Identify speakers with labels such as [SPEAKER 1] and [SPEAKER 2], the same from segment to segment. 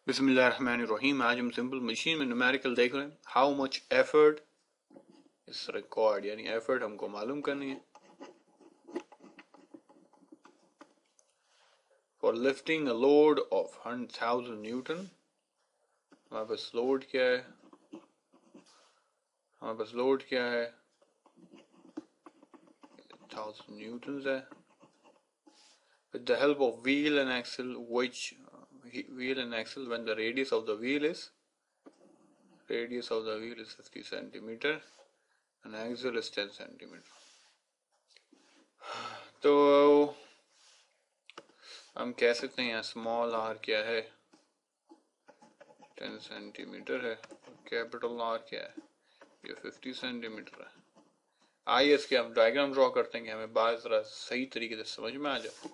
[SPEAKER 1] बिस्मिल्लाहिर्रहमानिर्रहीम। आज हम सिंपल मशीन में न्यूमेरिकल देख रहे हैं। How much effort is required, यानी एफर्ट हमको मालूम करनी है for lifting a load of 1000 Newton. हमारे पास लोड क्या है, हमारे पास लोड क्या है 1000 न्यूटन है। With the help of wheel and axle, which wheel and axle, when the radius of the wheel is 50 centimeter and axle is 10 centimeter. तो हम कह सकते हैं यहाँ स्मॉल आर क्या है 10 सेंटीमीटर है, कैपिटल आर क्या है ये 50 सेंटीमीटर है। आइए इसके हम डायग्राम ड्रॉ करते हैं कि हमें बात जरा सही तरीके से समझ में आ जाए।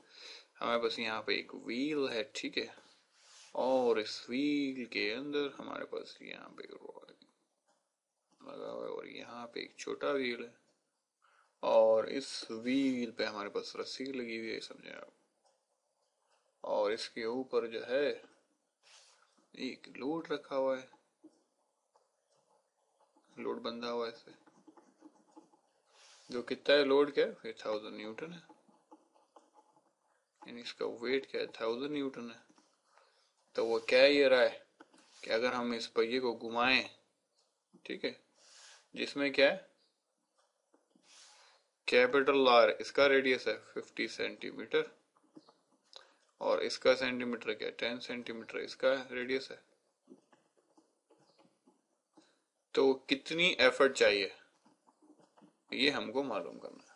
[SPEAKER 1] हमारे पास यहाँ पे एक व्हील है, ठीक है, और इस व्हील के अंदर हमारे पास यहाँ पे लगा हुआ है और यहाँ पे एक छोटा व्हील है और इस व्हील पे हमारे पास रस्सी लगी हुई है, समझे आप, और इसके ऊपर जो है एक लोड रखा हुआ है, लोड बंधा हुआ है इससे, जो कितना है लोड क्या है 1000 न्यूटन है, यानी इसका वेट क्या है 1000 न्यूटन है। तो वो क्या ये रहा है कि अगर हम इस पहिए को घुमाएं, ठीक है, जिसमें क्या है कैपिटल आर, इसका रेडियस है 50 सेंटीमीटर और इसका सेंटीमीटर क्या है 10 सेंटीमीटर इसका रेडियस है, तो कितनी एफर्ट चाहिए ये हमको मालूम करना है।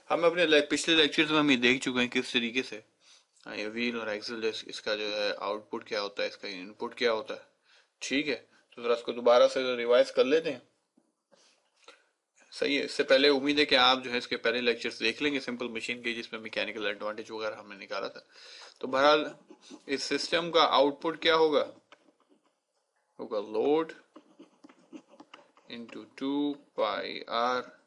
[SPEAKER 1] हम अपने पिछले लेक्चर्स में हम ये देख चुके हैं किस तरीके से ये व्हील और एक्सल इसका जो है आउटपुट क्या होता है, इसका इनपुट क्या होता है, ठीक है। तो जरा इसको दोबारा से रिवाइज कर लेते हैं, सही है। इससे पहले उम्मीद है कि आप जो है इसके पहले लेक्चर्स देख लेंगे सिंपल मशीन के, जिसमें मैकेनिकल एडवांटेज वगैरह हमने निकाला था। तो बहरहाल इस सिस्टम का आउटपुट क्या होगा, होगा लोड इंटू 2 पाई आर,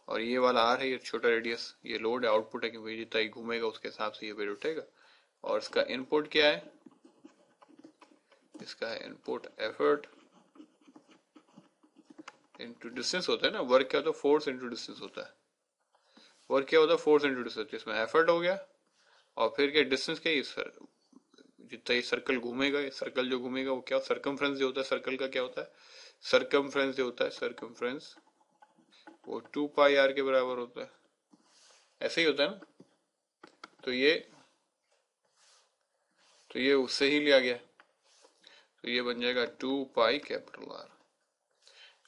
[SPEAKER 1] और ये वाला आर है, ये छोटा रेडियस, ये लोड है, आउटपुट है कि जितना ही घूमेगा उसके हिसाब से ये वेट उठेगा। और इसका इनपुट क्या है, इसका है इनपुट एफर्ट इंटू डिस्टेंस होता है ना, वर्क क्या होता है फोर्स इंटू डिस्टेंस होता है, वर्क क्या होता है फोर्स इंटू डिस्टेंस, इसमें एफर्ट हो गया और फिर क्या डिस्टेंस क्या है, सर जितना ये सर्कल घूमेगा, ये सर्कल जो घूमेगा वो क्या सर्कमफ्रेंस जो होता है सर्कल का क्या होता है, सर्कमफ्रेंस जो होता है सर्कमफ्रेंस वो 2 पाई आर के बराबर होता है, ऐसे ही होता है ना। तो ये उससे ही लिया गया, तो ये बन जाएगा 2 पाई कैपिटल आर।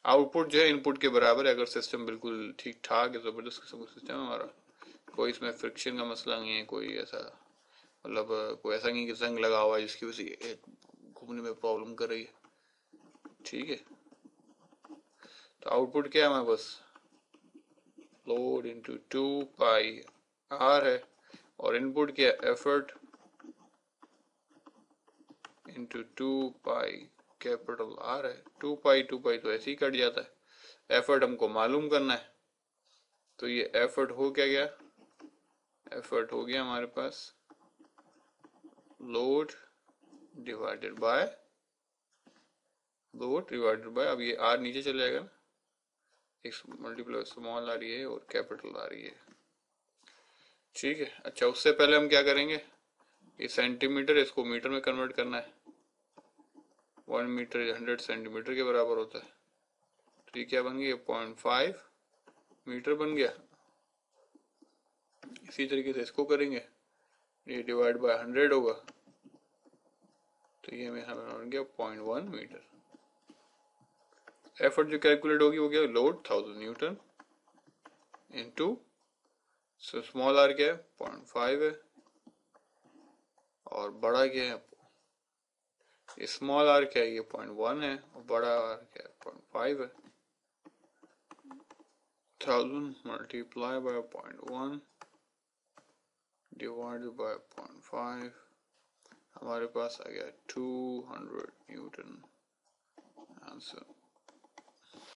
[SPEAKER 1] आउटपुट जो है इनपुट के बराबर है, अगर सिस्टम बिल्कुल ठीक ठाक है, जबरदस्त किस्म का सिस्टम है हमारा, कोई इसमें फ्रिक्शन का मसला नहीं है, कोई ऐसा मतलब कोई ऐसा नहीं कि जंग लगा हुआ है जिसकी वजह से घूमने में प्रॉब्लम कर रही है, ठीक है। तो आउटपुट क्या है हमारे पास लोड इंटू 2 पाई आर है और इनपुट क्या है effort into 2 pi capital R है। 2 पाई तो ऐसे ही कट जाता है, एफर्ट हमको मालूम करना है, तो ये एफर्ट हो क्या गया, एफर्ट हो गया हमारे पास लोड डिवाइडेड बाय अब ये आर नीचे चले जाएगा ना, एक मल्टीप्लाई स्मॉल आ रही है और कैपिटल आ रही है, ठीक है। अच्छा उससे पहले हम क्या करेंगे, ये सेंटीमीटर इसको मीटर में कन्वर्ट करना है, 1 मीटर 100 सेंटीमीटर के बराबर होता है, तो ये क्या बन गया 0.5 मीटर बन गया। इसी तरीके से इसको करेंगे, ये डिवाइड बाय 100 होगा, तो ये मेरा बन गया 0.1 मीटर। एफर्ट जो कैलकुलेट होगी वो क्या है load 1000 newton into small r क्या है 0.5 है और बड़ा क्या है, स्मॉल आर क्या है ये 0.1 है और बड़ा आर क्या है 0.5 है। 1000 मल्टीप्लाई बाय 0.1 डिवाइडेड बाय 0.5, हमारे पास आ गया 200 न्यूटन आंसर।